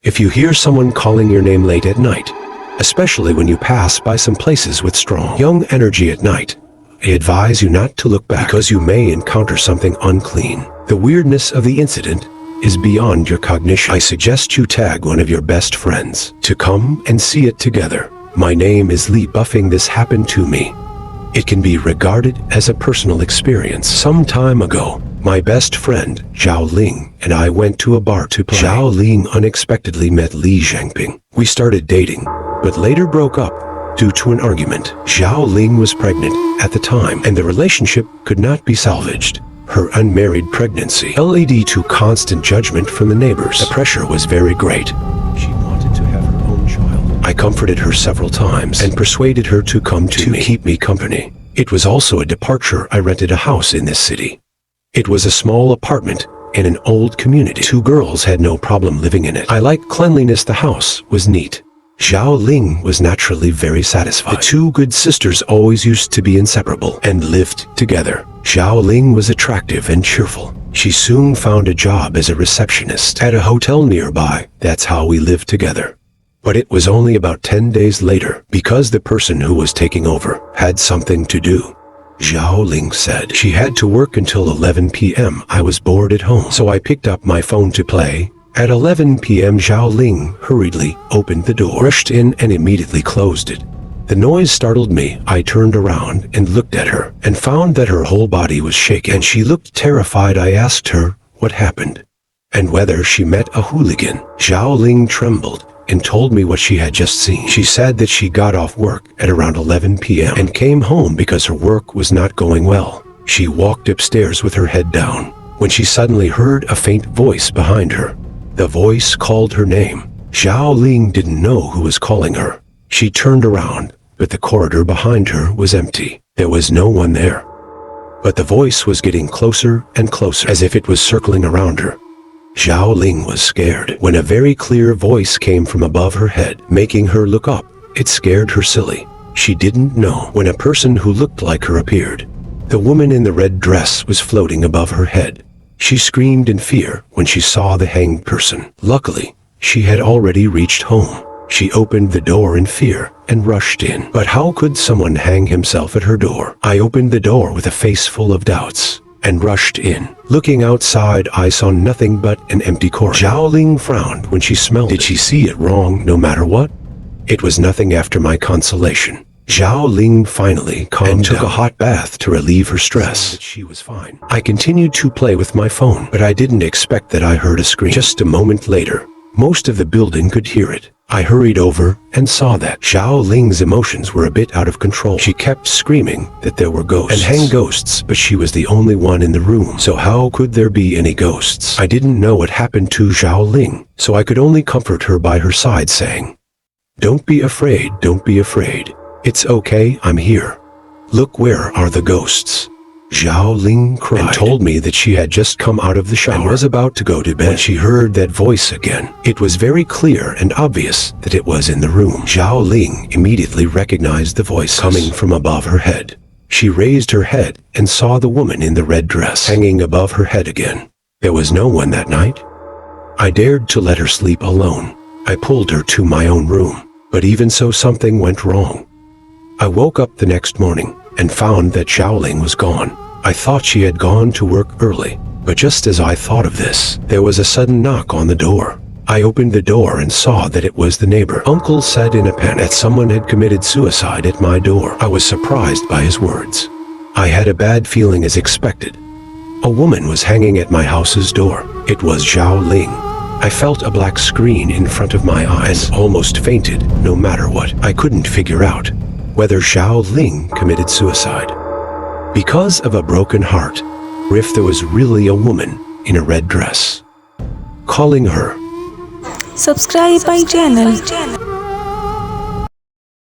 If you hear someone calling your name late at night, especially when you pass by some places with strong young energy at night, I advise you not to look back because you may encounter something unclean. The weirdness of the incident is beyond your cognition. I suggest you tag one of your best friends to come and see it together. My name is Lee Buffing. This happened to me. It can be regarded as a personal experience. Some time ago, my best friend, Zhao Ling, and I went to a bar to play. Zhao Ling unexpectedly met Li Zhangping. We started dating, but later broke up due to an argument. Zhao Ling was pregnant at the time, and the relationship could not be salvaged. Her unmarried pregnancy led to constant judgment from the neighbors. The pressure was very great. She wanted to have her own child. I comforted her several times and persuaded her to come to me, keep me company. It was also a departure. I rented a house in this city. It was a small apartment in an old community. 2 girls had no problem living in it. I liked cleanliness. The house was neat. Zhao Ling was naturally very satisfied. The 2 good sisters always used to be inseparable and lived together. Zhao Ling was attractive and cheerful. She soon found a job as a receptionist at a hotel nearby. That's how we lived together. But it was only about 10 days later, because the person who was taking over had something to do. Zhao Ling said she had to work until 11 p.m. I was bored at home, so I picked up my phone to play. At 11 p.m. Zhao Ling hurriedly opened the door, rushed in, and immediately closed it. The noise startled me. I turned around and looked at her and found that her whole body was shaking and she looked terrified. I asked her what happened and whether she met a hooligan. Zhao Ling trembled and told me what she had just seen. She said that she got off work at around 11 p.m. and came home because her work was not going well. She walked upstairs with her head down when she suddenly heard a faint voice behind her. The voice called her name. Zhao Ling didn't know who was calling her. She turned around, but the corridor behind her was empty. There was no one there. But the voice was getting closer and closer, as if it was circling around her. Zhao Ling was scared when a very clear voice came from above her head, making her look up. It scared her silly. She didn't know when a person who looked like her appeared. The woman in the red dress was floating above her head. She screamed in fear when she saw the hanged person. Luckily, she had already reached home. She opened the door in fear and rushed in. But how could someone hang himself at her door? I opened the door with a face full of doubts and rushed in. Looking outside, I saw nothing but an empty corridor. Zhao Ling frowned when she smelled it. Did she see it wrong no matter what? It was nothing after my consolation. Zhao Ling finally calmed and took a hot bath to relieve her stress. She was fine. I continued to play with my phone, but I didn't expect that I heard a scream. Just a moment later, most of the building could hear it. I hurried over and saw that Zhao Ling's emotions were a bit out of control. She kept screaming that there were ghosts and hang ghosts, but she was the only one in the room. So how could there be any ghosts? I didn't know what happened to Zhao Ling, so I could only comfort her by her side, saying, "Don't be afraid, don't be afraid. It's okay, I'm here. Look, where are the ghosts?" Zhao Ling cried and told me that she had just come out of the shower and was about to go to bed when she heard that voice again. It was very clear and obvious that it was in the room. Zhao Ling immediately recognized the voice coming from above her head. She raised her head and saw the woman in the red dress hanging above her head again. There was no one that night. I dared to let her sleep alone. I pulled her to my own room, but even so, something went wrong. I woke up the next morning and found that Zhao Ling was gone. I thought she had gone to work early, but just as I thought of this, there was a sudden knock on the door. I opened the door and saw that it was the neighbor. Uncle said in a panic that someone had committed suicide at my door. I was surprised by his words. I had a bad feeling as expected. A woman was hanging at my house's door. It was Zhao Ling. I felt a black screen in front of my eyes and almost fainted. No matter what, I couldn't figure out whether Zhao Ling committed suicide because of a broken heart, or if there was really a woman in a red dress calling her. Subscribe my channel.